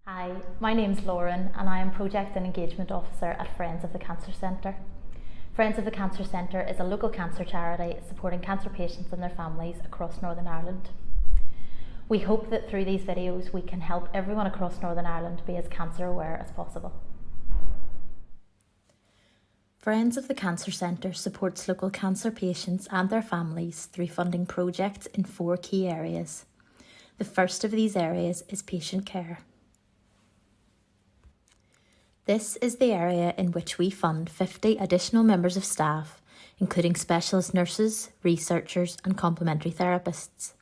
Hi, my name's Lauren and I am Project and Engagement Officer at Friends of the Cancer Centre. Friends of the Cancer Centre is a local cancer charity supporting cancer patients and their families across Northern Ireland. We hope that through these videos we can help everyone across Northern Ireland be as cancer aware as possible. Friends of the Cancer Centre supports local cancer patients and their families through funding projects in 4 key areas. The first of these areas is patient care. This is the area in which we fund 50 additional members of staff, including specialist nurses, researchers and complementary therapists.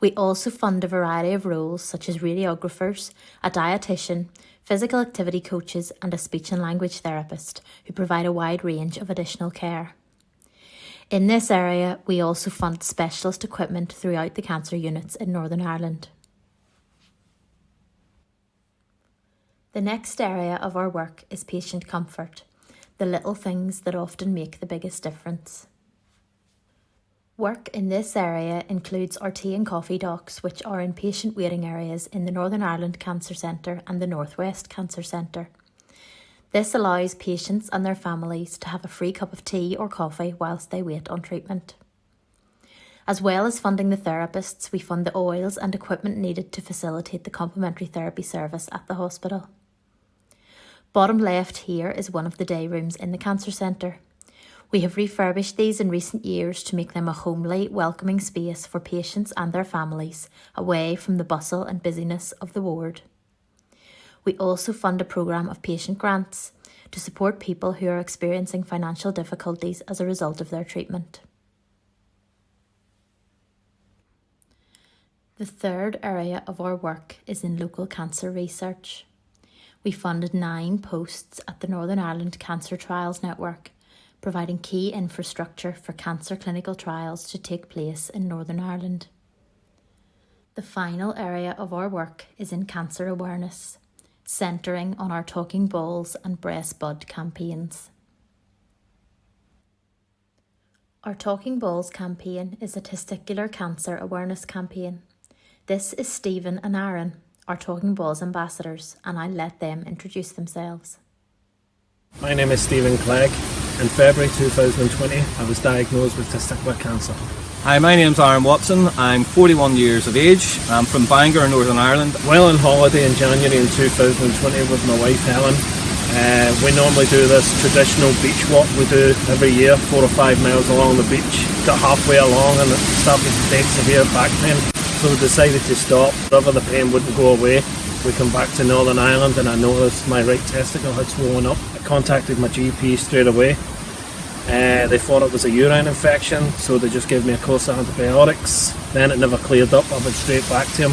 We also fund a variety of roles such as radiographers, a dietitian, physical activity coaches and a speech and language therapist who provide a wide range of additional care. In this area, we also fund specialist equipment throughout the cancer units in Northern Ireland. The next area of our work is patient comfort, the little things that often make the biggest difference. Work in this area includes our tea and coffee docks, which are in patient waiting areas in the Northern Ireland Cancer Centre and the North West Cancer Centre. This allows patients and their families to have a free cup of tea or coffee whilst they wait on treatment. As well as funding the therapists, we fund the oils and equipment needed to facilitate the complementary therapy service at the hospital. Bottom left here is one of the day rooms in the Cancer Centre. We have refurbished these in recent years to make them a homely, welcoming space for patients and their families, away from the bustle and busyness of the ward. We also fund a programme of patient grants to support people who are experiencing financial difficulties as a result of their treatment. The third area of our work is in local cancer research. We funded 9 posts at the Northern Ireland Cancer Trials Network, providing key infrastructure for cancer clinical trials to take place in Northern Ireland. The final area of our work is in cancer awareness, centering on our Talking Balls and Breast Bud campaigns. Our Talking Balls campaign is a testicular cancer awareness campaign. This is Stephen and Aaron, our Talking Balls ambassadors, and I'll let them introduce themselves. My name is Stephen Clegg. In February 2020, I was diagnosed with testicular cancer. Hi, my name's Aaron Watson. I'm 41 years of age. I'm from Bangor, Northern Ireland. Well, on holiday in January in 2020 with my wife Helen. We normally do this traditional beach walk we do every year, 4 or 5 miles along the beach. Got halfway along and it started to take severe back pain. So we decided to stop. Whenever the pain wouldn't go away, we come back to Northern Ireland and I noticed my right testicle had swollen up. I contacted my GP straight away. They thought it was a urine infection, so they just gave me a course of antibiotics. Then it never cleared up. I went straight back to him,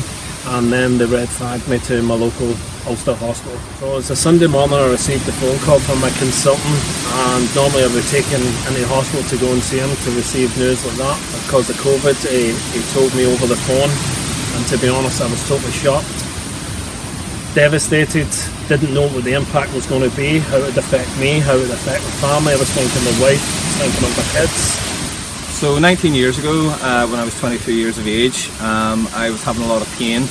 and then they red flagged me to my local Ulster hospital. So it was a Sunday morning I received a phone call from my consultant, and normally I would be taken in the hospital to go and see him to receive news like that. Because of COVID, he told me over the phone, and to be honest I was totally shocked. Devastated, didn't know what the impact was going to be, how it would affect me, how it would affect my family. I was thinking of my wife, thinking of my kids. So 19 years ago, when I was 22 years of age, I was having a lot of pain,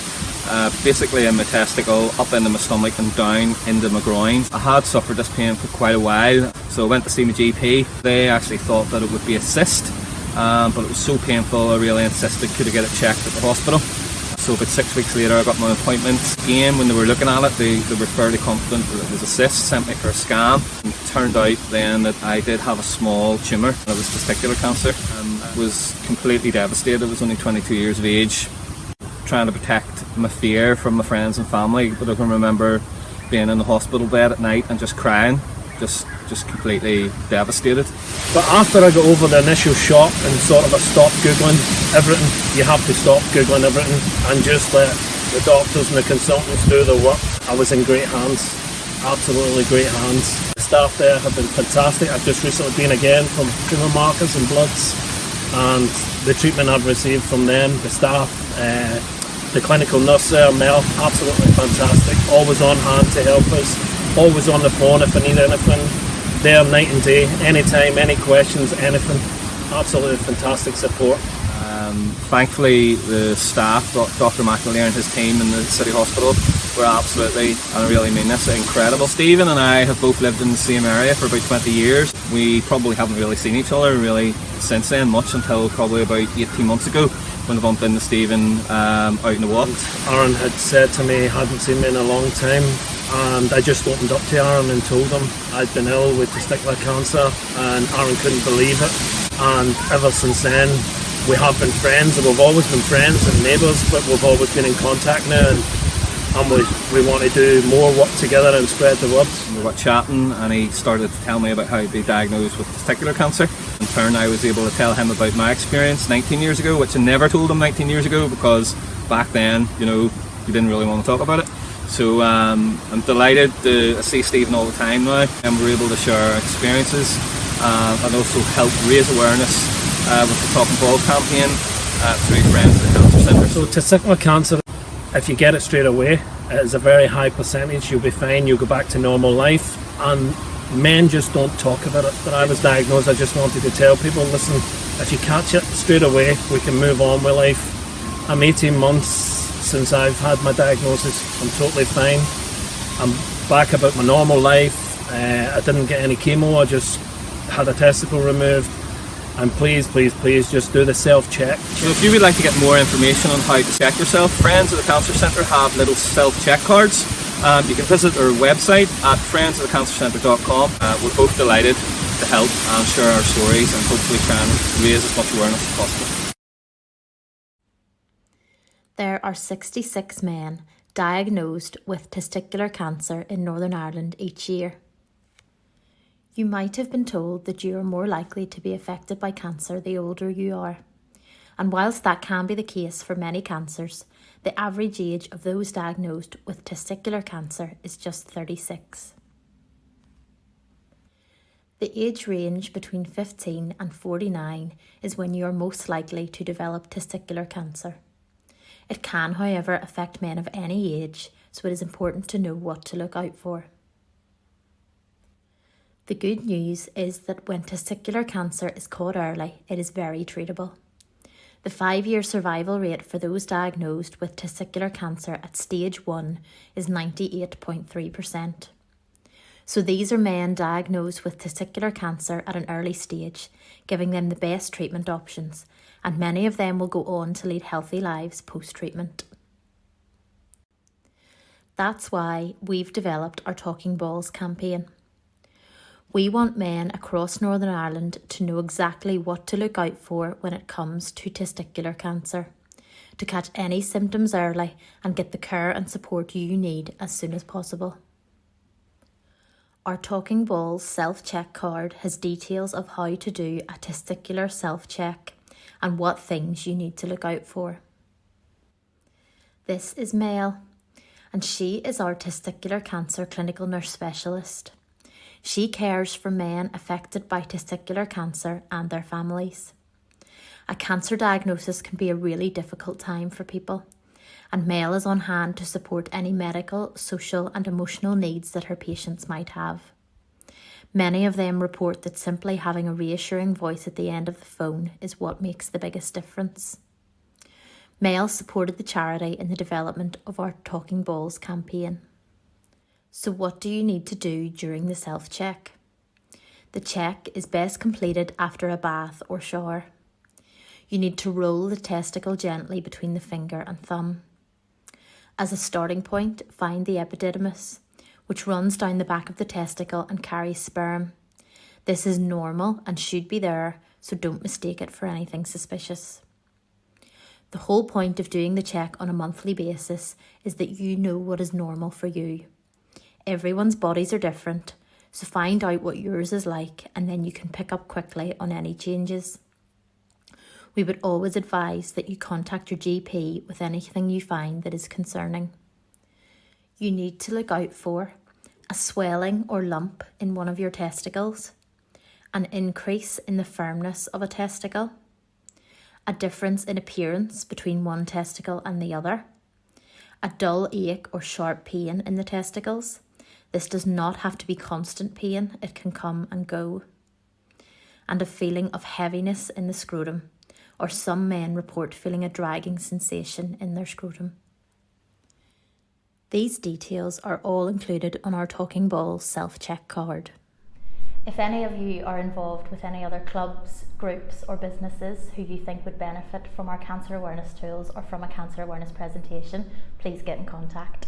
basically in my testicle, up into my stomach and down into my groin. I had suffered this pain for quite a while, so I went to see my GP. They actually thought that it would be a cyst, but it was so painful I really insisted could I get it checked at the hospital. So about 6 weeks later I got my appointment. Again, when they were looking at it, they were fairly confident that it was a cyst, sent me for a scan. And it turned out then that I did have a small tumour. It was testicular cancer. I was completely devastated. I was only 22 years of age, trying to protect my fear from my friends and family. But I can remember being in the hospital bed at night and just crying, just completely devastated. But after I got over the initial shock and sort of I stopped Googling everything, you have to stop Googling everything and just let the doctors and the consultants do their work. I was in great hands, absolutely great hands. The staff there have been fantastic. I've just recently been again from tumour markers and bloods, and the treatment I've received from them, the staff, the clinical nurse there, Mel, absolutely fantastic. Always on hand to help us, always on the phone if I need anything. There night and day, anytime, any questions, anything. Absolutely fantastic support. Thankfully, the staff, Dr. McNaleer and his team in the City Hospital, were absolutely, and I really mean this, incredible. Stephen and I have both lived in the same area for about 20 years. We probably haven't really seen each other really since then, much until probably about 18 months ago when I bumped into Stephen out in the walk. Aaron had said to me he hadn't seen me in a long time, and I just opened up to Aaron and told him I'd been ill with testicular cancer, and Aaron couldn't believe it. And ever since then we have been friends, and we've always been friends and neighbours, but we've always been in contact now, and we want to do more work together and spread the word. We got chatting and he started to tell me about how he'd been diagnosed with testicular cancer. In turn, I was able to tell him about my experience 19 years ago, which I never told him 19 years ago because back then, you didn't really want to talk about it. So I'm delighted to see Stephen all the time now, and we're able to share our experiences and also help raise awareness with the Talking Balls campaign through Friends of the Cancer Centre. So testicular cancer, if you get it straight away, it is a very high percentage. You'll be fine, you'll go back to normal life, and men just don't talk about it. When I was diagnosed, I just wanted to tell people, listen, if you catch it straight away, we can move on with life. I'm 18 months since I've had my diagnosis. I'm totally fine. I'm back about my normal life. I didn't get any chemo, I just had a testicle removed. And please just do the self-check. So if you would like to get more information on how to check yourself, Friends of the Cancer Centre have little self-check cards. You can visit our website at friendsofthecancercentre.com. We're both delighted to help and share our stories and hopefully try and raise as much awareness as possible. There are 66 men diagnosed with testicular cancer in Northern Ireland each year. You might have been told that you are more likely to be affected by cancer the older you are. And whilst that can be the case for many cancers, the average age of those diagnosed with testicular cancer is just 36. The age range between 15 and 49 is when you are most likely to develop testicular cancer. It can, however, affect men of any age, so it is important to know what to look out for. The good news is that when testicular cancer is caught early, it is very treatable. The 5-year survival rate for those diagnosed with testicular cancer at stage 1 is 98.3%. So these are men diagnosed with testicular cancer at an early stage, giving them the best treatment options, and many of them will go on to lead healthy lives post-treatment. That's why we've developed our Talking Balls campaign. We want men across Northern Ireland to know exactly what to look out for when it comes to testicular cancer, to catch any symptoms early and get the care and support you need as soon as possible. Our Talking Balls self-check card has details of how to do a testicular self-check and what things you need to look out for. This is Mel, and she is our testicular cancer clinical nurse specialist. She cares for men affected by testicular cancer and their families. A cancer diagnosis can be a really difficult time for people, and Mel is on hand to support any medical, social and emotional needs that her patients might have. Many of them report that simply having a reassuring voice at the end of the phone is what makes the biggest difference. Mel supported the charity in the development of our Talking Balls campaign. So what do you need to do during the self-check? The check is best completed after a bath or shower. You need to roll the testicle gently between the finger and thumb. As a starting point, find the epididymis, which runs down the back of the testicle and carries sperm. This is normal and should be there, so don't mistake it for anything suspicious. The whole point of doing the check on a monthly basis is that you know what is normal for you. Everyone's bodies are different, so find out what yours is like and then you can pick up quickly on any changes. We would always advise that you contact your GP with anything you find that is concerning. You need to look out for a swelling or lump in one of your testicles, an increase in the firmness of a testicle, a difference in appearance between one testicle and the other, a dull ache or sharp pain in the testicles. This does not have to be constant pain, it can come and go. And a feeling of heaviness in the scrotum, or some men report feeling a dragging sensation in their scrotum. These details are all included on our Talking Balls self-check card. If any of you are involved with any other clubs, groups or businesses who you think would benefit from our cancer awareness tools or from a cancer awareness presentation, please get in contact.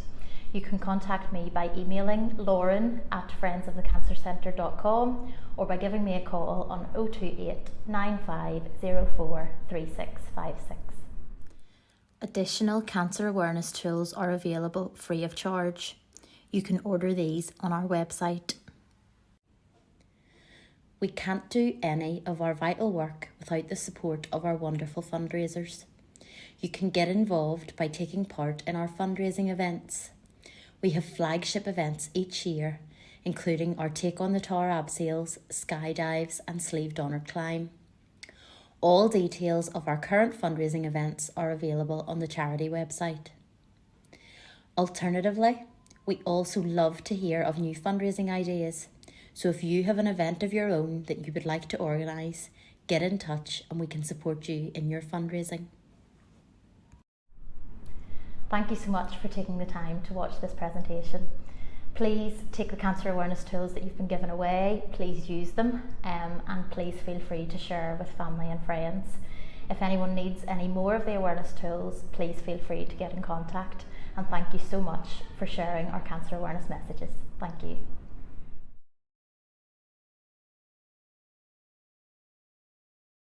You can contact me by emailing lauren@friendsofthecancercentre.com or by giving me a call on 028 9504 3656. Additional cancer awareness tools are available free of charge. You can order these on our website. We can't do any of our vital work without the support of our wonderful fundraisers. You can get involved by taking part in our fundraising events. We have flagship events each year, including our Take on the Tower abseils, skydives and sleeved honour climb. All details of our current fundraising events are available on the charity website. Alternatively, we also love to hear of new fundraising ideas. So if you have an event of your own that you would like to organise, get in touch and we can support you in your fundraising. Thank you so much for taking the time to watch this presentation. Please take the cancer awareness tools that you've been given away, please use them, and please feel free to share with family and friends. If anyone needs any more of the awareness tools, please feel free to get in contact, and thank you so much for sharing our cancer awareness messages. Thank you.